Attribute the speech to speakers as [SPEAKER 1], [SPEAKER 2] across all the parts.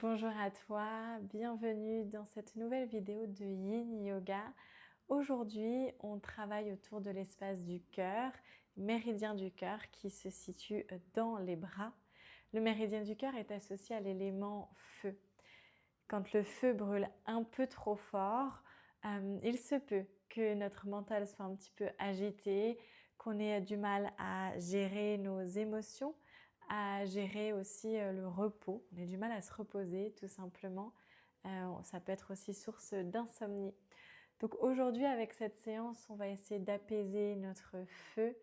[SPEAKER 1] Bonjour à toi, bienvenue dans cette nouvelle vidéo de Yin Yoga. Aujourd'hui, on travaille autour de l'espace du cœur, méridien du cœur qui se situe dans les bras. Le méridien du cœur est associé à l'élément feu. Quand le feu brûle un peu trop fort, il se peut que notre mental soit un petit peu agité, qu'on ait du mal à gérer nos émotions, à gérer aussi le repos. On a du mal à se reposer tout simplement. Ça peut être aussi source d'insomnie. Donc aujourd'hui, avec cette séance, on va essayer d'apaiser notre feu.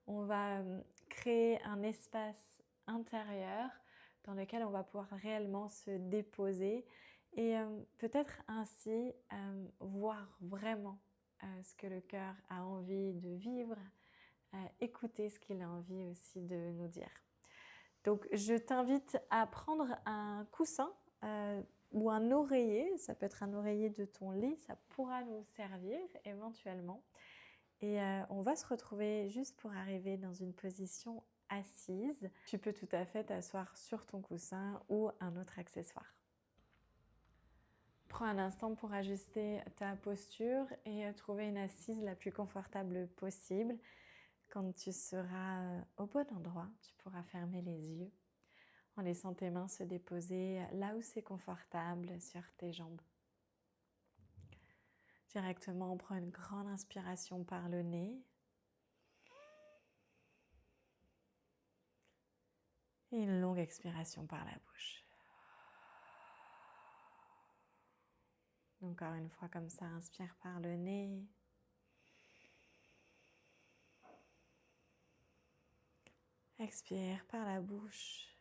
[SPEAKER 1] On va créer un espace intérieur dans lequel on va pouvoir réellement se déposer et peut-être ainsi voir vraiment ce que le cœur a envie de vivre, écouter ce qu'il a envie aussi de nous dire. Donc je t'invite à prendre un coussin ou un oreiller, ça peut être un oreiller de ton lit, ça pourra nous servir éventuellement. Et on va se retrouver juste pour arriver dans une position assise. Tu peux tout à fait t'asseoir sur ton coussin ou un autre accessoire. Prends un instant pour ajuster ta posture et trouver une assise la plus confortable possible. Quand tu seras au bon endroit, tu pourras fermer les yeux en laissant tes mains se déposer là où c'est confortable sur tes jambes. Directement, on prend une grande inspiration par le nez et une longue expiration par la bouche. Encore une fois comme ça, inspire par le nez. Expire par la bouche.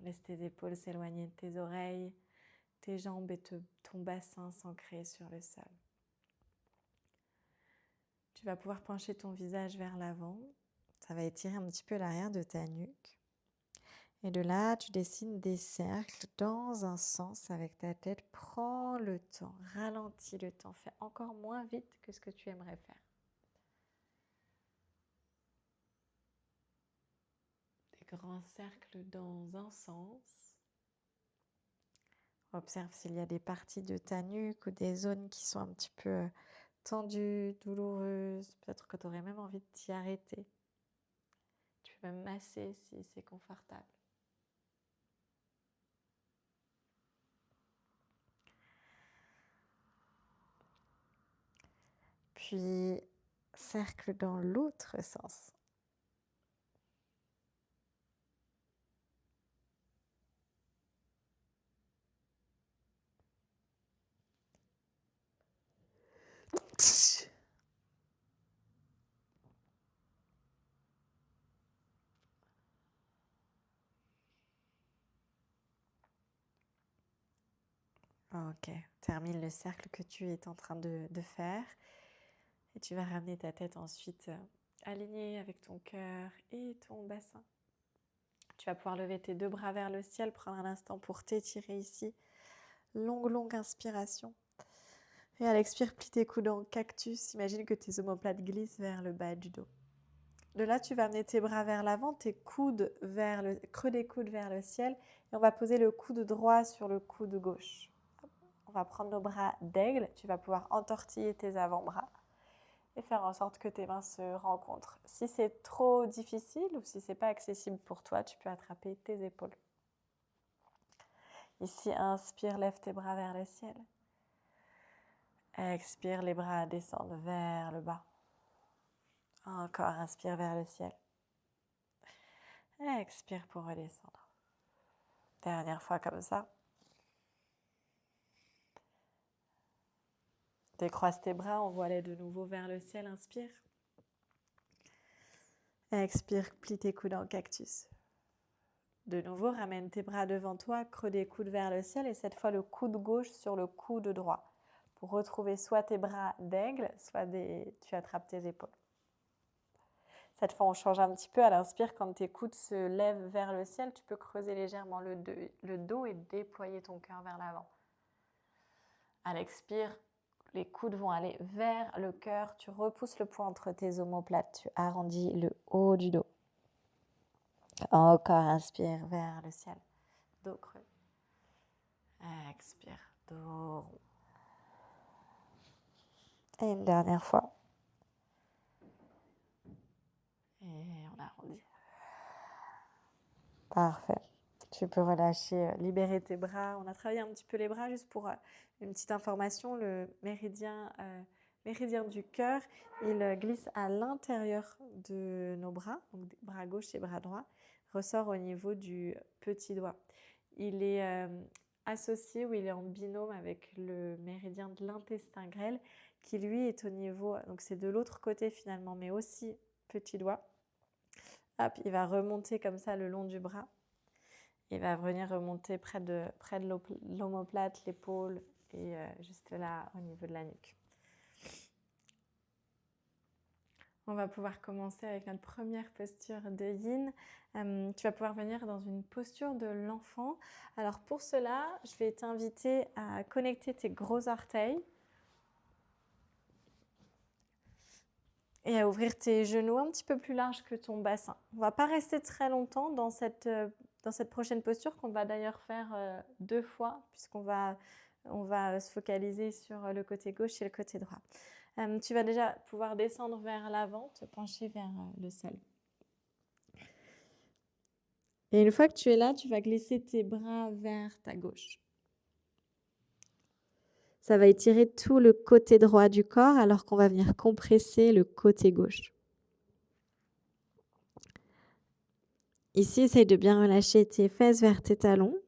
[SPEAKER 1] Laisse tes épaules s'éloigner de tes oreilles, tes jambes et ton bassin s'ancrer sur le sol. Tu vas pouvoir pencher ton visage vers l'avant. Ça va étirer un petit peu l'arrière de ta nuque. Et de là, tu dessines des cercles dans un sens avec ta tête. Prends le temps, ralentis le temps. Fais encore moins vite que ce que tu aimerais faire. Des grands cercles dans un sens. Observe s'il y a des parties de ta nuque ou des zones qui sont un petit peu tendues, douloureuses. Peut-être que tu aurais même envie de t'y arrêter. Tu peux même masser si c'est confortable. Puis, cercle dans l'autre sens. Ok, termine le cercle que tu es en train de faire et tu vas ramener ta tête ensuite alignée avec ton cœur et ton bassin. Tu vas pouvoir lever tes deux bras vers le ciel, prendre un instant pour t'étirer ici. Longue inspiration. Et à l'expire, plie tes coudes en cactus. Imagine que tes omoplates glissent vers le bas du dos. De là, tu vas amener tes bras vers l'avant, tes coudes vers le creux des coudes vers le ciel. Et on va poser le coude droit sur le coude gauche. On va prendre nos bras d'aigle. Tu vas pouvoir entortiller tes avant-bras et faire en sorte que tes mains se rencontrent. Si c'est trop difficile ou si ce n'est pas accessible pour toi, tu peux attraper tes épaules. Ici, inspire, lève tes bras vers le ciel. Expire, les bras descendent vers le bas. Encore, inspire vers le ciel. Expire pour redescendre. Dernière fois comme ça. Décroise tes bras, envoie-les de nouveau vers le ciel. Inspire. Expire, plie tes coudes en cactus. De nouveau, ramène tes bras devant toi, creux des coudes vers le ciel et cette fois le coude gauche sur le coude droit. Pour retrouver soit tes bras d'aigle, soit tu attrapes tes épaules. Cette fois, on change un petit peu. À l'inspire, quand tes coudes se lèvent vers le ciel, tu peux creuser légèrement le dos et déployer ton cœur vers l'avant. À l'expire, les coudes vont aller vers le cœur. Tu repousses le poids entre tes omoplates. Tu arrondis le haut du dos. Encore, inspire vers le ciel. Dos creux. Expire, dos rond. Et une dernière fois. Et on arrondit. Parfait. Tu peux relâcher, libérer tes bras. On a travaillé un petit peu les bras juste pour une petite information. Le méridien du cœur, il glisse à l'intérieur de nos bras, donc bras gauche et bras droit, ressort au niveau du petit doigt. Il est associé ou il est en binôme avec le méridien de l'intestin grêle qui lui est au niveau, donc c'est de l'autre côté finalement, mais aussi petit doigt. Hop, il va remonter comme ça le long du bras. Il va venir remonter près de l'omoplate, l'épaule et juste là au niveau de la nuque. On va pouvoir commencer avec notre première posture de yin. Tu vas pouvoir venir dans une posture de l'enfant. Alors pour cela, je vais t'inviter à connecter tes gros orteils et à ouvrir tes genoux un petit peu plus large que ton bassin. On ne va pas rester très longtemps dans cette prochaine posture qu'on va d'ailleurs faire 2 fois puisqu'on va se focaliser sur le côté gauche et le côté droit. Tu vas déjà pouvoir descendre vers l'avant, te pencher vers le sol. Et une fois que tu es là, tu vas glisser tes bras vers ta gauche. Ça va étirer tout le côté droit du corps alors qu'on va venir compresser le côté gauche. Ici, essaye de bien relâcher tes fesses vers tes talons.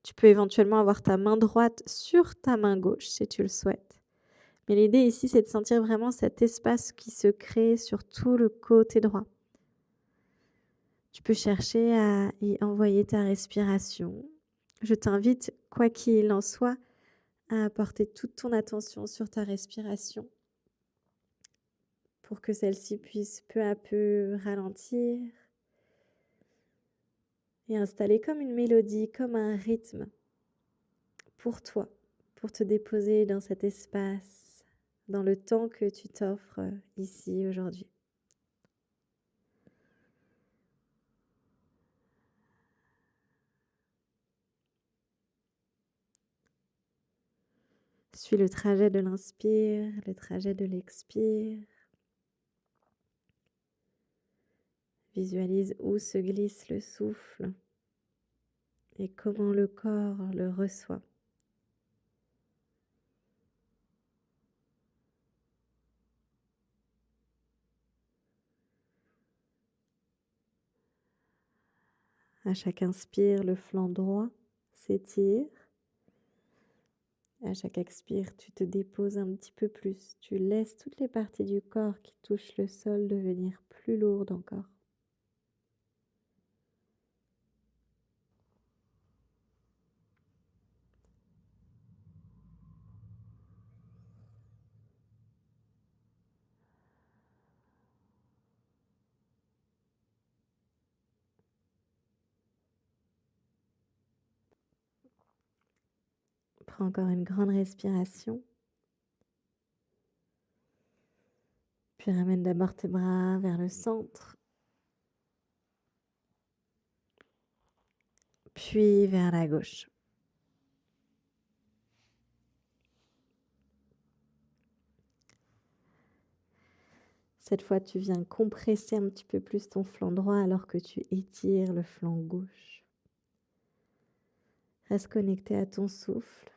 [SPEAKER 1] Tu peux éventuellement avoir ta main droite sur ta main gauche si tu le souhaites. Mais l'idée ici, c'est de sentir vraiment cet espace qui se crée sur tout le côté droit. Tu peux chercher à y envoyer ta respiration. Je t'invite, quoi qu'il en soit, à porter toute ton attention sur ta respiration pour que celle-ci puisse peu à peu ralentir et installer comme une mélodie, comme un rythme pour toi, pour te déposer dans cet espace, dans le temps que tu t'offres ici aujourd'hui. Suis le trajet de l'inspire, le trajet de l'expire. Visualise où se glisse le souffle et comment le corps le reçoit. À chaque inspire, le flanc droit s'étire. À chaque expire, tu te déposes un petit peu plus. Tu laisses toutes les parties du corps qui touchent le sol devenir plus lourdes encore. Prends encore une grande respiration. Puis ramène d'abord tes bras vers le centre. Puis vers la gauche. Cette fois, tu viens compresser un petit peu plus ton flanc droit alors que tu étires le flanc gauche. Reste connecté à ton souffle.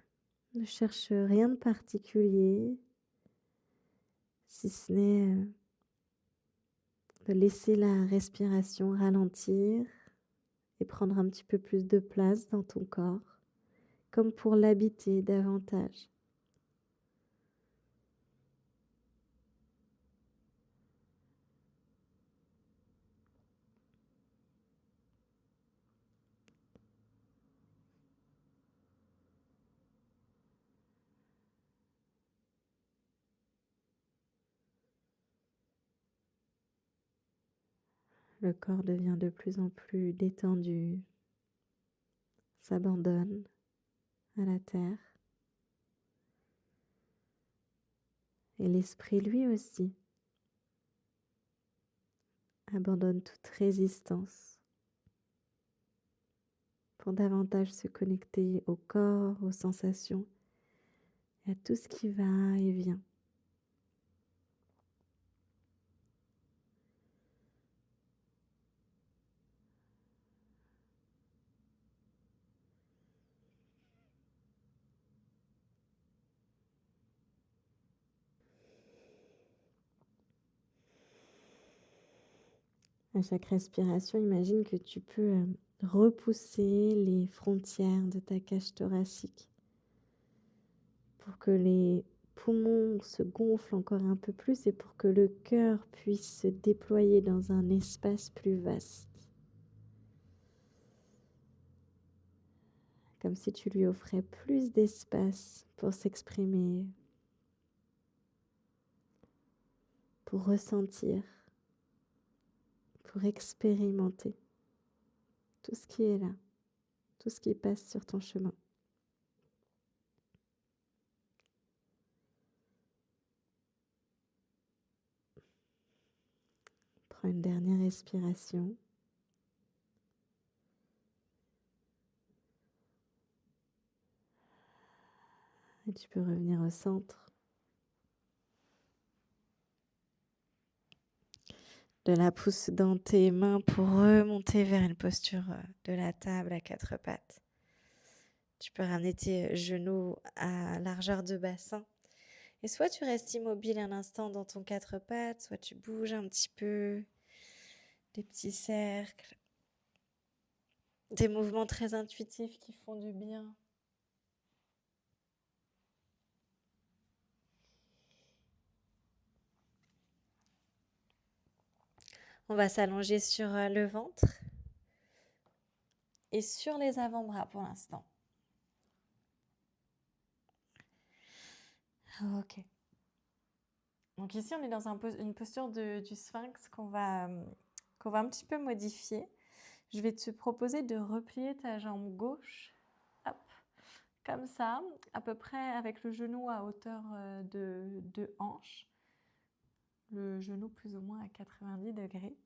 [SPEAKER 1] Ne cherche rien de particulier, si ce n'est de laisser la respiration ralentir et prendre un petit peu plus de place dans ton corps, comme pour l'habiter davantage. Le corps devient de plus en plus détendu, s'abandonne à la terre. Et l'esprit, lui aussi, abandonne toute résistance. pour davantage se connecter au corps, aux sensations et à tout ce qui va et vient. À chaque respiration, imagine que tu peux repousser les frontières de ta cage thoracique pour que les poumons se gonflent encore un peu plus et pour que le cœur puisse se déployer dans un espace plus vaste. Comme si tu lui offrais plus d'espace pour s'exprimer, pour ressentir, pour expérimenter tout ce qui est là, tout ce qui passe sur ton chemin. Prends une dernière respiration. Et tu peux revenir au centre de la pousse dans tes mains pour remonter vers une posture de la table à quatre pattes. Tu peux ramener tes genoux à largeur de bassin. Et soit tu restes immobile un instant dans ton quatre pattes, soit tu bouges un petit peu, des petits cercles, des mouvements très intuitifs qui font du bien. On va s'allonger sur le ventre et sur les avant-bras pour l'instant. Ok. Donc ici, on est dans une posture du sphinx qu'on va un petit peu modifier. Je vais te proposer de replier ta jambe gauche, hop, comme ça, à peu près avec le genou à hauteur de hanche. Le genou plus ou moins à 90 degrés.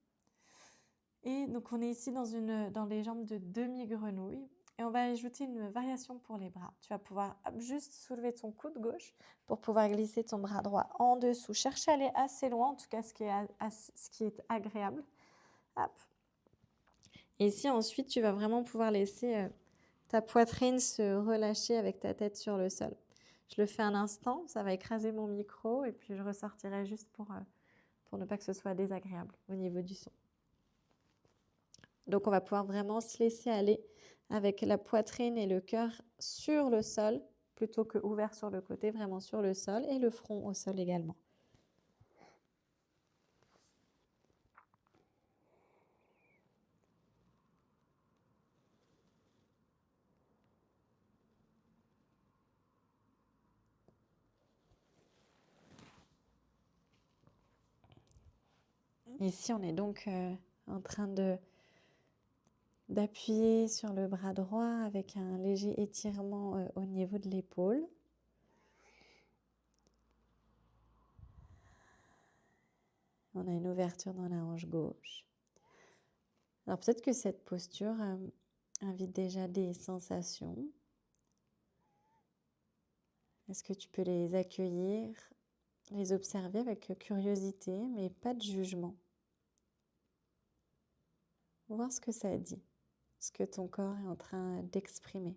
[SPEAKER 1] Et donc on est ici dans les jambes de demi-grenouille. Et on va ajouter une variation pour les bras. Tu vas pouvoir juste soulever ton coude gauche pour pouvoir glisser ton bras droit en dessous. Cherche à aller assez loin, en tout cas ce qui est agréable. Hop. Et ici ensuite, tu vas vraiment pouvoir laisser ta poitrine se relâcher avec ta tête sur le sol. Je le fais un instant, ça va écraser mon micro et puis je ressortirai juste pour ne pas que ce soit désagréable au niveau du son. Donc on va pouvoir vraiment se laisser aller avec la poitrine et le cœur sur le sol plutôt que ouvert sur le côté, vraiment sur le sol et le front au sol également. Ici, on est donc en train d'appuyer sur le bras droit avec un léger étirement au niveau de l'épaule. On a une ouverture dans la hanche gauche. Alors peut-être que cette posture invite déjà des sensations. Est-ce que tu peux les accueillir, les observer avec curiosité, mais pas de jugement? Voir ce que ça dit, ce que ton corps est en train d'exprimer.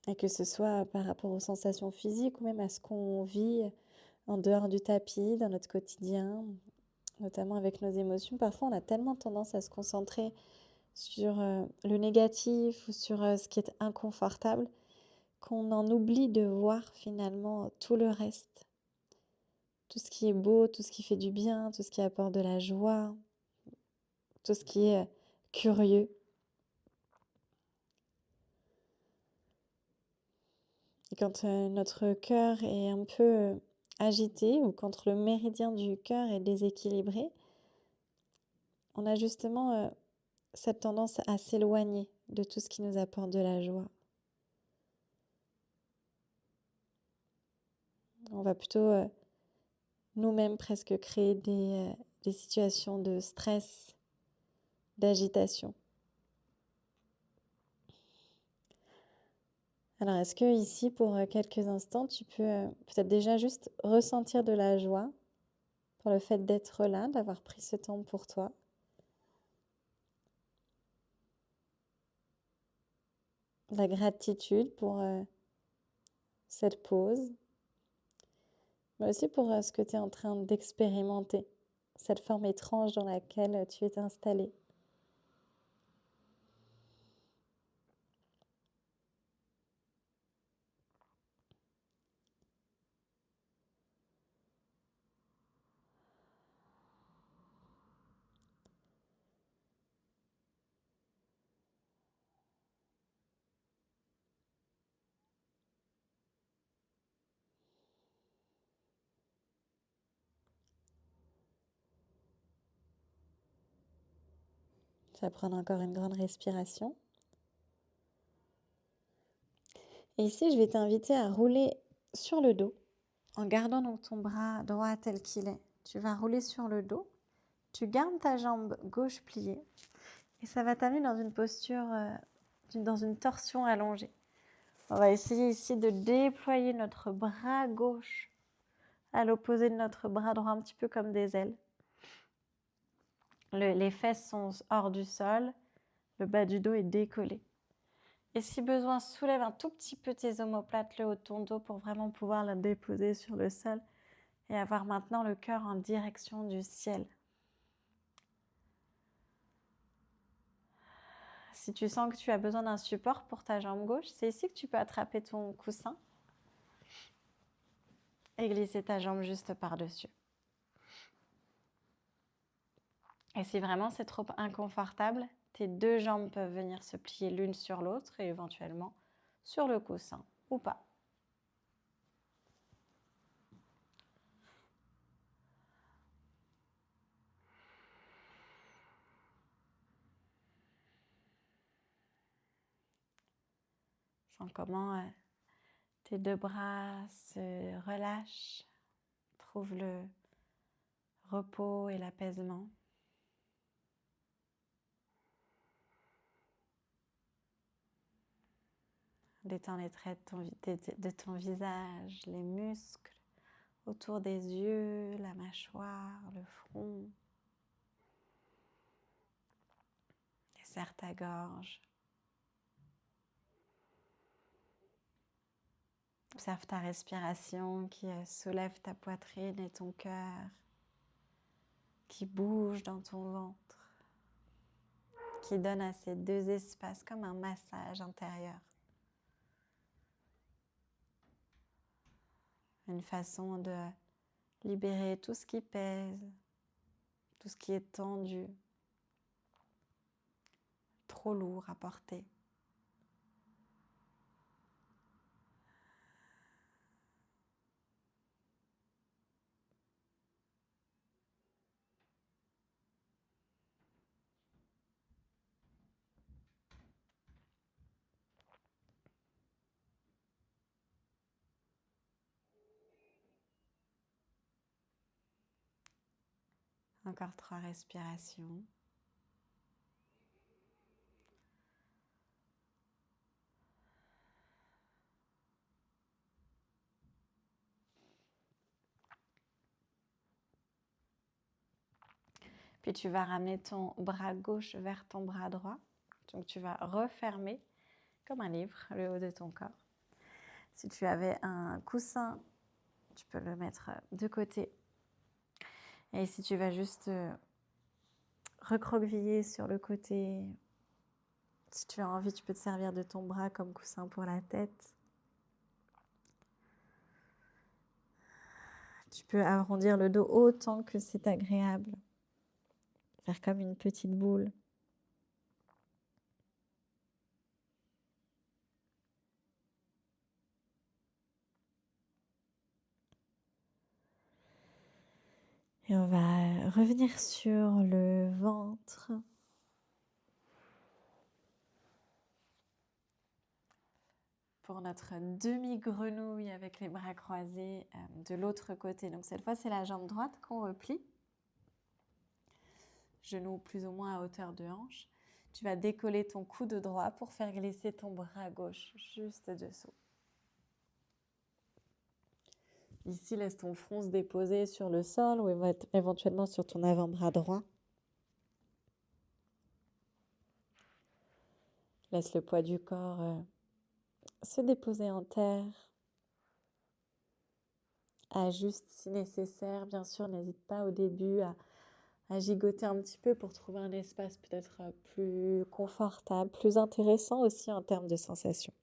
[SPEAKER 1] Et que ce soit par rapport aux sensations physiques ou même à ce qu'on vit en dehors du tapis, dans notre quotidien, notamment avec nos émotions. Parfois, on a tellement tendance à se concentrer sur le négatif ou sur ce qui est inconfortable qu'on en oublie de voir finalement tout le reste. Tout ce qui est beau, tout ce qui fait du bien, tout ce qui apporte de la joie, tout ce qui est curieux. Et quand notre cœur est un peu agité ou quand le méridien du cœur est déséquilibré, on a justement cette tendance à s'éloigner de tout ce qui nous apporte de la joie. On va plutôt nous-mêmes presque créer des situations de stress, d'agitation. Alors, est-ce que ici, pour quelques instants, tu peux peut-être déjà juste ressentir de la joie pour le fait d'être là, d'avoir pris ce temps pour toi? La gratitude pour cette pause, mais aussi pour ce que tu es en train d'expérimenter, cette forme étrange dans laquelle tu es installé. Tu vas prendre encore une grande respiration. Et ici, je vais t'inviter à rouler sur le dos, en gardant donc ton bras droit tel qu'il est. Tu vas rouler sur le dos, tu gardes ta jambe gauche pliée, et ça va t'amener dans une posture, dans une torsion allongée. On va essayer ici de déployer notre bras gauche à l'opposé de notre bras droit, un petit peu comme des ailes. Les fesses sont hors du sol, le bas du dos est décollé. Et si besoin, soulève un tout petit peu tes omoplates, le haut de ton dos, pour vraiment pouvoir la déposer sur le sol et avoir maintenant le cœur en direction du ciel. Si tu sens que tu as besoin d'un support pour ta jambe gauche, c'est ici que tu peux attraper ton coussin et glisser ta jambe juste par-dessus. Et si vraiment c'est trop inconfortable, tes deux jambes peuvent venir se plier l'une sur l'autre et éventuellement sur le coussin ou pas. Sens comment tes deux bras se relâchent, trouve le repos et l'apaisement. Détends les traits de ton visage, les muscles autour des yeux, la mâchoire, le front. Et serre ta gorge. Observe ta respiration qui soulève ta poitrine et ton cœur, qui bouge dans ton ventre, qui donne à ces deux espaces comme un massage intérieur. Une façon de libérer tout ce qui pèse, tout ce qui est tendu, trop lourd à porter. Encore 3 respirations. Puis tu vas ramener ton bras gauche vers ton bras droit. Donc tu vas refermer comme un livre le haut de ton corps. Si tu avais un coussin, tu peux le mettre de côté. Et si tu vas juste recroqueviller sur le côté, si tu as envie, tu peux te servir de ton bras comme coussin pour la tête. Tu peux arrondir le dos autant que c'est agréable. Faire comme une petite boule. Et on va revenir sur le ventre. pour notre demi-grenouille avec les bras croisés de l'autre côté. Donc cette fois, c'est la jambe droite qu'on replie. Genou plus ou moins à hauteur de hanche. Tu vas décoller ton coude droit pour faire glisser ton bras gauche juste dessous. Ici, laisse ton front se déposer sur le sol ou éventuellement sur ton avant-bras droit. Laisse le poids du corps se déposer en terre. Ajuste si nécessaire. Bien sûr, n'hésite pas au début à gigoter un petit peu pour trouver un espace peut-être plus confortable, plus intéressant aussi en termes de sensations.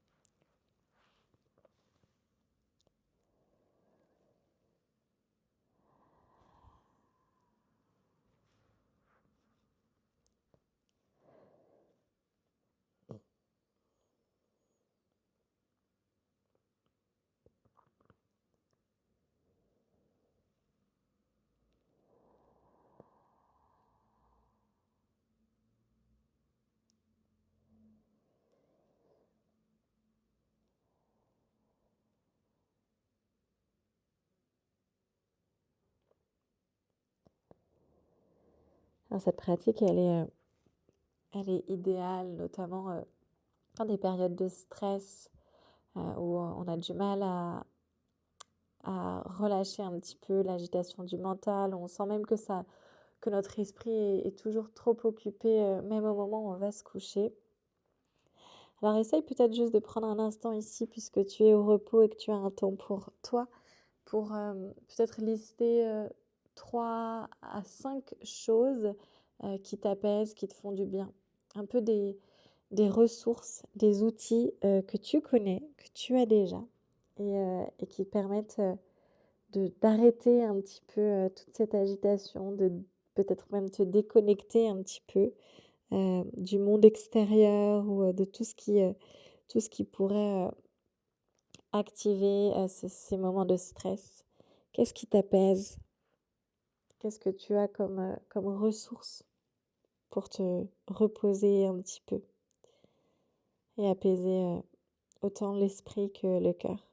[SPEAKER 1] Alors, cette pratique, elle est idéale, notamment dans des périodes de stress où on a du mal à relâcher un petit peu l'agitation du mental. On sent même que notre esprit est toujours trop occupé, même au moment où on va se coucher. Alors, essaye peut-être juste de prendre un instant ici, puisque tu es au repos et que tu as un temps pour toi, pour peut-être lister 3 à 5 choses qui t'apaisent, qui te font du bien. Un peu des ressources, des outils que tu connais, que tu as déjà, et qui permettent d'arrêter un petit peu toute cette agitation, de peut-être même te déconnecter un petit peu du monde extérieur ou de tout ce qui pourrait activer ces moments de stress. Qu'est-ce qui t'apaise? Qu'est-ce que tu as comme ressource pour te reposer un petit peu et apaiser autant l'esprit que le cœur?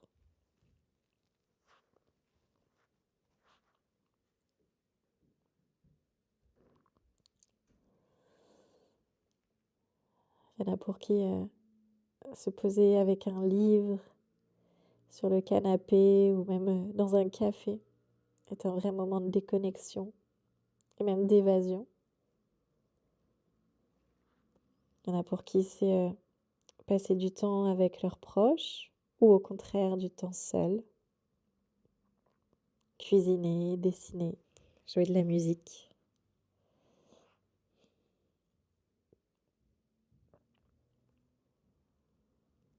[SPEAKER 1] Il y en a pour qui se poser avec un livre sur le canapé ou même dans un café est un vrai moment de déconnexion et même d'évasion. Il y en a pour qui c'est passer du temps avec leurs proches ou au contraire du temps seul. Cuisiner, dessiner, jouer de la musique.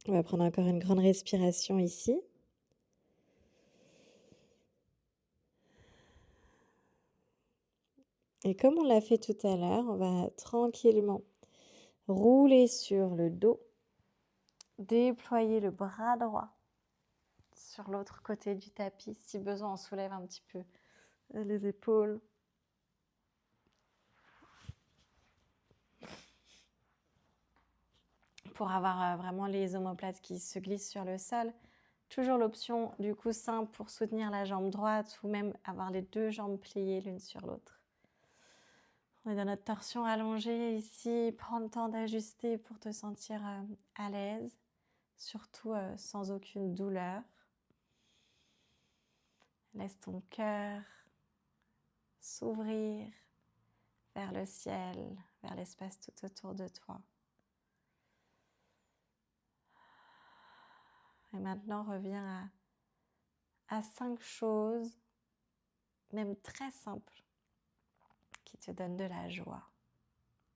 [SPEAKER 1] On va prendre encore une grande respiration ici. Et comme on l'a fait tout à l'heure, on va tranquillement rouler sur le dos, déployer le bras droit sur l'autre côté du tapis. Si besoin, on soulève un petit peu les épaules. Pour avoir vraiment les omoplates qui se glissent sur le sol. Toujours l'option du coussin pour soutenir la jambe droite ou même avoir les deux jambes pliées l'une sur l'autre. On est dans notre torsion allongée ici. Prends le temps d'ajuster pour te sentir à l'aise, surtout sans aucune douleur. Laisse ton cœur s'ouvrir vers le ciel, vers l'espace tout autour de toi. Et maintenant, reviens à 5 choses, même très simples, qui te donnent de la joie,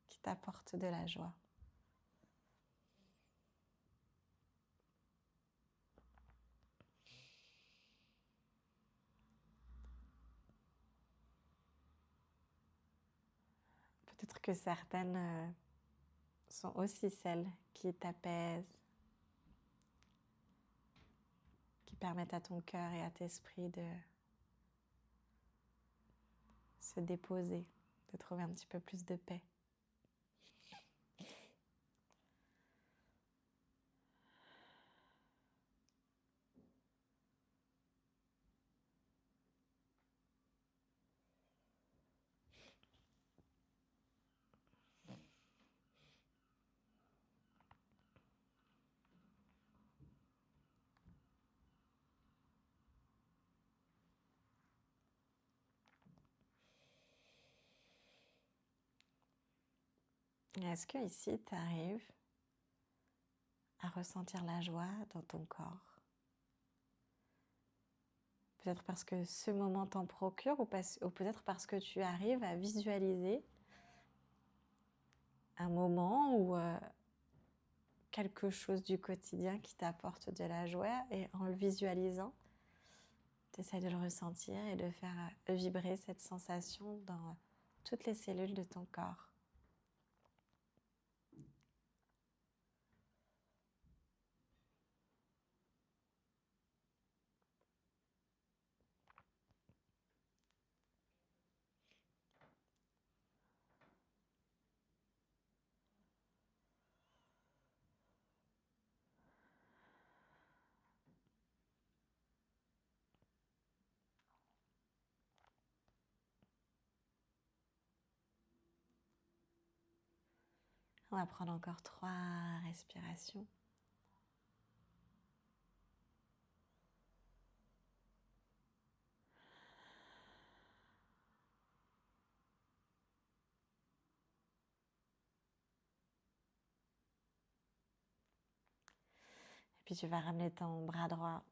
[SPEAKER 1] qui t'apportent de la joie. Peut-être que certaines sont aussi celles qui t'apaisent, qui permettent à ton cœur et à ton esprit de se déposer, de trouver un petit peu plus de paix. Est-ce que ici, tu arrives à ressentir la joie dans ton corps? Peut-être parce que ce moment t'en procure ou peut-être parce que tu arrives à visualiser un moment ou quelque chose du quotidien qui t'apporte de la joie, et en le visualisant, tu essaies de le ressentir et de faire vibrer cette sensation dans toutes les cellules de ton corps. On va prendre encore 3 respirations. Et puis tu vas ramener ton bras droit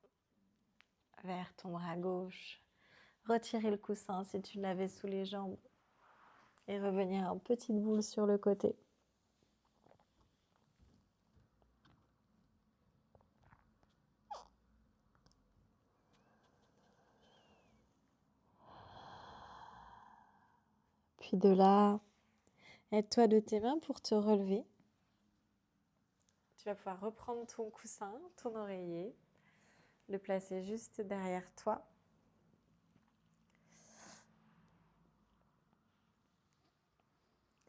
[SPEAKER 1] vers ton bras gauche. Retirer le coussin si tu l'avais sous les jambes. Et revenir en petite boule sur le côté. Puis de là, aide-toi de tes mains pour te relever. Tu vas pouvoir reprendre ton coussin, ton oreiller, le placer juste derrière toi.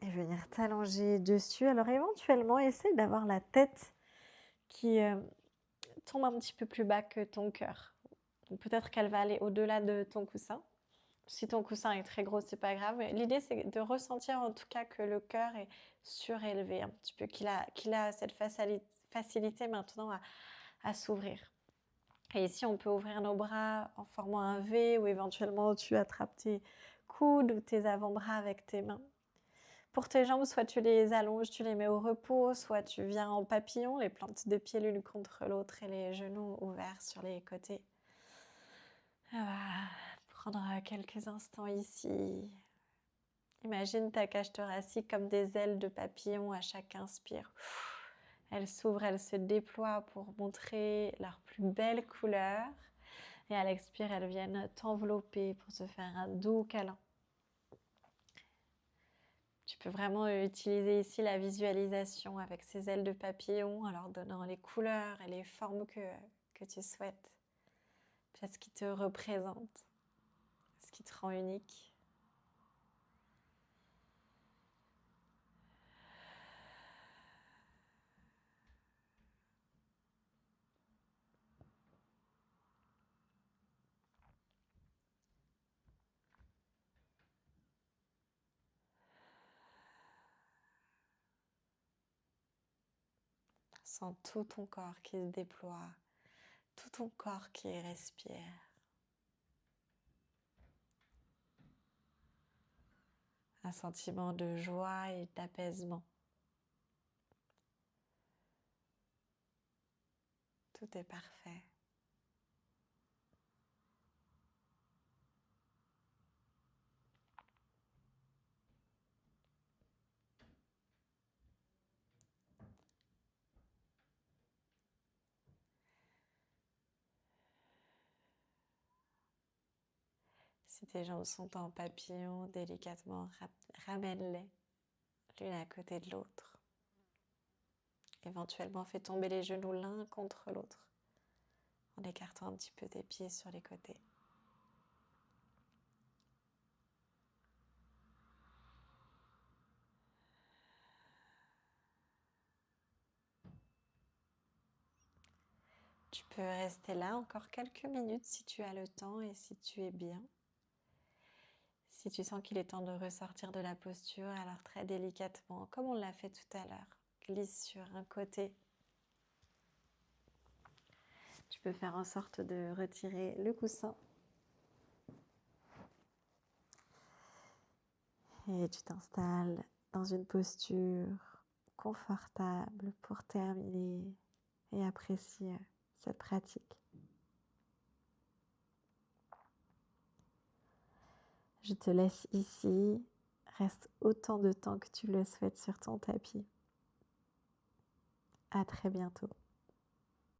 [SPEAKER 1] Et venir t'allonger dessus. Alors éventuellement, essaye d'avoir la tête qui tombe un petit peu plus bas que ton cœur. Peut-être qu'elle va aller au-delà de ton coussin. Si ton coussin est très gros, c'est pas grave. L'idée, c'est de ressentir en tout cas que le cœur est surélevé un petit peu, qu'il a cette facilité maintenant à s'ouvrir. Et ici, on peut ouvrir nos bras en formant un V, ou éventuellement tu attrapes tes coudes ou tes avant-bras avec tes mains. Pour tes jambes, soit tu les allonges, tu les mets au repos, soit tu viens en papillon, les plantes de pied l'une contre l'autre et les genoux ouverts sur les côtés. On va prendre quelques instants ici. Imagine ta cage thoracique comme des ailes de papillon à chaque inspire. Elles s'ouvrent, elles se déploient pour montrer leur plus belle couleur. Et à l'expire, elles viennent t'envelopper pour te faire un doux câlin. Tu peux vraiment utiliser ici la visualisation avec ces ailes de papillon en leur donnant les couleurs et les formes que tu souhaites. Peut-être ce qui te représente, ce qui te rend unique. Sens tout ton corps qui se déploie, tout ton corps qui respire. Un sentiment de joie et d'apaisement. Tout est parfait. Si tes jambes sont en papillon, délicatement ramène-les l'une à côté de l'autre. Éventuellement, fais tomber les genoux l'un contre l'autre en écartant un petit peu tes pieds sur les côtés. Tu peux rester là encore quelques minutes si tu as le temps et si tu es bien. Si tu sens qu'il est temps de ressortir de la posture, alors très délicatement, comme on l'a fait tout à l'heure, glisse sur un côté. Tu peux faire en sorte de retirer le coussin. Et tu t'installes dans une posture confortable pour terminer et apprécier cette pratique. Je te laisse ici, reste autant de temps que tu le souhaites sur ton tapis. À très bientôt.